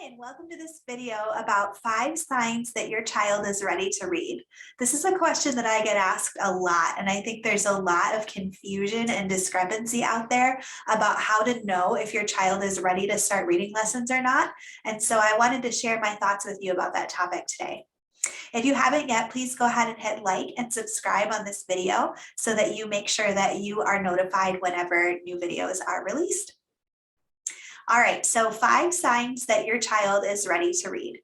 Hi, and welcome to this video about 5 signs that your child is ready to read. This is a question that I get asked a lot, and I think there's a lot of confusion and discrepancy out there about how to know if your child is ready to start reading lessons or not. And so I wanted to share my thoughts with you about that topic today. If you haven't yet, please go ahead and hit like and subscribe on this video so that you make sure that you are notified whenever new videos are released. All right, so 5 signs that your child is ready to read.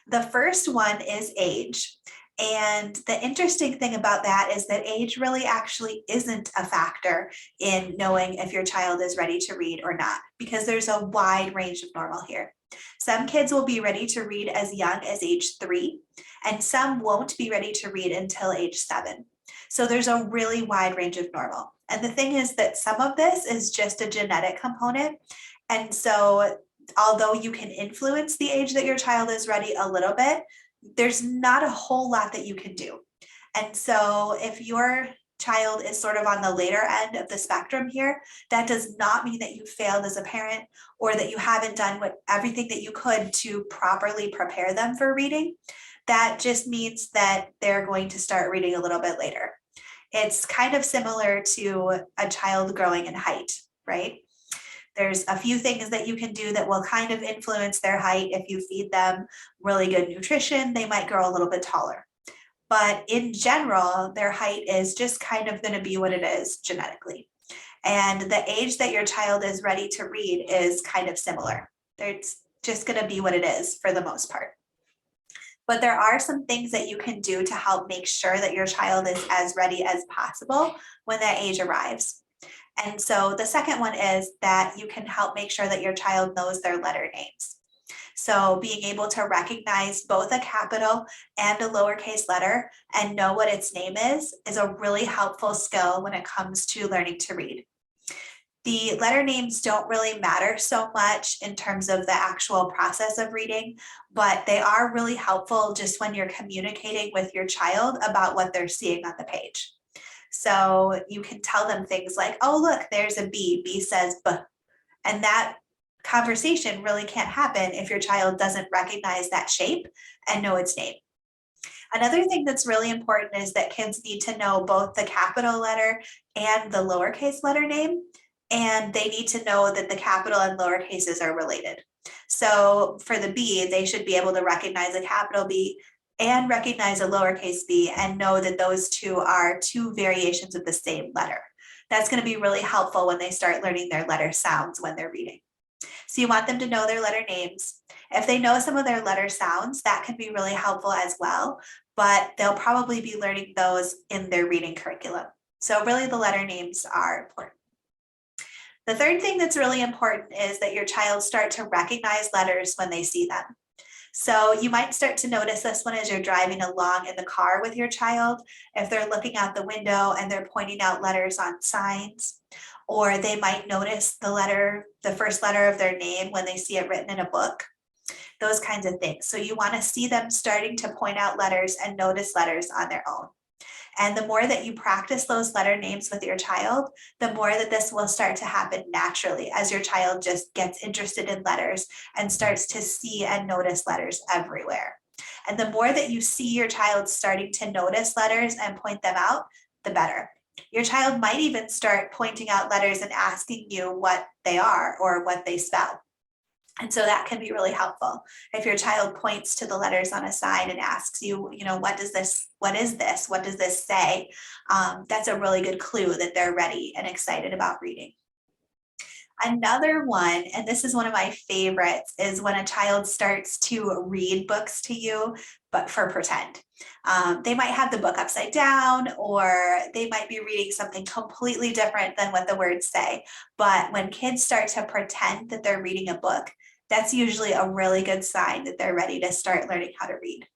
The first one is age. And the interesting thing about that is that age really actually isn't a factor in knowing if your child is ready to read or not, because there's a wide range of normal here. Some kids will be ready to read as young as age 3, and some won't be ready to read until age 7. So there's a really wide range of normal. And the thing is that some of this is just a genetic component. And so although you can influence the age that your child is ready a little bit, there's not a whole lot that you can do. And so if your child is sort of on the later end of the spectrum here, that does not mean that you failed as a parent or that you haven't done everything that you could to properly prepare them for reading. That just means that they're going to start reading a little bit later. It's kind of similar to a child growing in height, right? There's a few things that you can do that will kind of influence their height. If you feed them really good nutrition, they might grow a little bit taller. But in general, their height is just kind of going to be what it is genetically. And the age that your child is ready to read is kind of similar. It's just going to be what it is for the most part. But there are some things that you can do to help make sure that your child is as ready as possible when that age arrives. And so the second one is that you can help make sure that your child knows their letter names. So being able to recognize both a capital and a lowercase letter and know what its name is a really helpful skill when it comes to learning to read. The letter names don't really matter so much in terms of the actual process of reading, but they are really helpful just when you're communicating with your child about what they're seeing on the page. So you can tell them things like, oh, look, there's a B. B says B. And that conversation really can't happen if your child doesn't recognize that shape and know its name. Another thing that's really important is that kids need to know both the capital letter and the lowercase letter name. And they need to know that the capital and lowercases are related. So for the B, they should be able to recognize a capital B and recognize a lowercase b and know that those two are 2 variations of the same letter. That's going to be really helpful when they start learning their letter sounds when they're reading. So you want them to know their letter names. If they know some of their letter sounds, that can be really helpful as well, but they'll probably be learning those in their reading curriculum. So really the letter names are important. The third thing that's really important is that your child start to recognize letters when they see them. So you might start to notice this one as you're driving along in the car with your child, if they're looking out the window and they're pointing out letters on signs, or they might notice the first letter of their name when they see it written in a book, those kinds of things. So you want to see them starting to point out letters and notice letters on their own. And the more that you practice those letter names with your child, the more that this will start to happen naturally as your child just gets interested in letters and starts to see and notice letters everywhere. And the more that you see your child starting to notice letters and point them out, the better. Your child might even start pointing out letters and asking you what they are or what they spell. And so that can be really helpful. If your child points to the letters on a sign and asks you, what is this? What does this say? That's a really good clue that they're ready and excited about reading. Another one, and this is one of my favorites, is when a child starts to read books to you, but for pretend. They might have the book upside down, or they might be reading something completely different than what the words say. But when kids start to pretend that they're reading a book, that's usually a really good sign that they're ready to start learning how to read.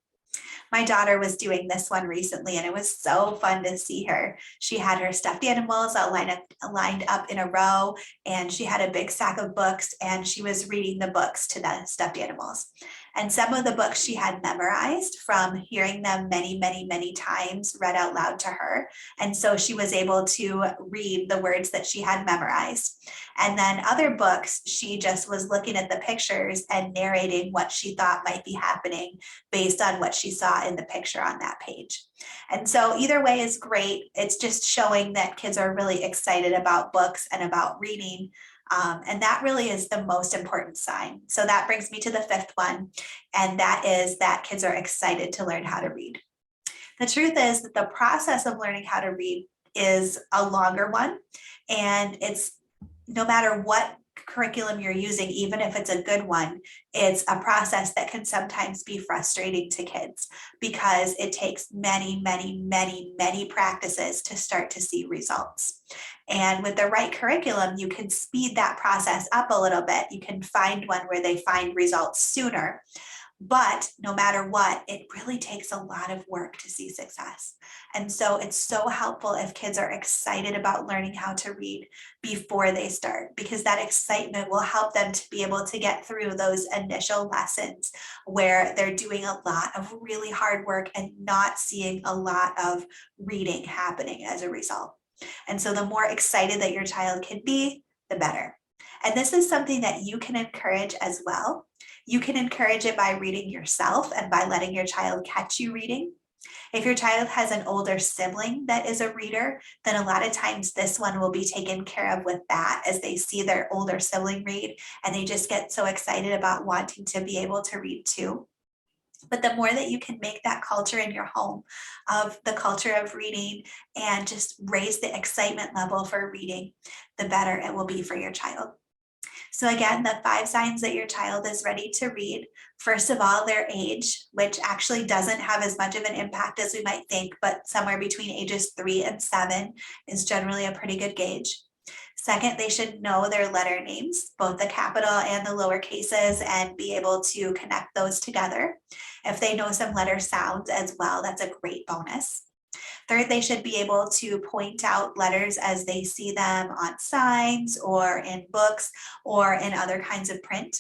My daughter was doing this one recently and it was so fun to see her. She had her stuffed animals lined up in a row, and she had a big stack of books and she was reading the books to the stuffed animals. And some of the books she had memorized from hearing them many, many, many times read out loud to her. And so she was able to read the words that she had memorized. And then other books, she just was looking at the pictures and narrating what she thought might be happening based on what she saw in the picture on that page. And so either way is great. It's just showing that kids are really excited about books and about reading. And that really is the most important sign. So that brings me to the fifth one, and that is that kids are excited to learn how to read. The truth is that the process of learning how to read is a longer one, and it's no matter what curriculum you're using, even if it's a good one, it's a process that can sometimes be frustrating to kids because it takes many, many, many, many practices to start to see results. And with the right curriculum, you can speed that process up a little bit. You can find one where they find results sooner. But no matter what, it really takes a lot of work to see success. And so it's so helpful if kids are excited about learning how to read before they start, because that excitement will help them to be able to get through those initial lessons where they're doing a lot of really hard work and not seeing a lot of reading happening as a result. And so the more excited that your child can be, the better. And this is something that you can encourage as well. You can encourage it by reading yourself and by letting your child catch you reading. If your child has an older sibling that is a reader, then a lot of times this one will be taken care of with that as they see their older sibling read, and they just get so excited about wanting to be able to read too. But the more that you can make that culture in your home of the culture of reading and just raise the excitement level for reading, the better it will be for your child. So again, the 5 signs that your child is ready to read. First of all, their age, which actually doesn't have as much of an impact as we might think, but somewhere between ages 3 and 7 is generally a pretty good gauge. Second, they should know their letter names, both the capital and the lower cases, and be able to connect those together. If they know some letter sounds as well, that's a great bonus. Third, they should be able to point out letters as they see them on signs or in books or in other kinds of print.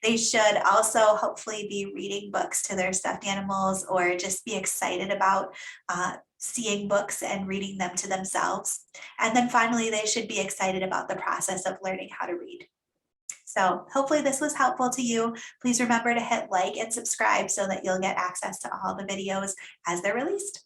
They should also hopefully be reading books to their stuffed animals or just be excited about seeing books and reading them to themselves. And then finally, they should be excited about the process of learning how to read. So hopefully this was helpful to you. Please remember to hit like and subscribe so that you'll get access to all the videos as they're released.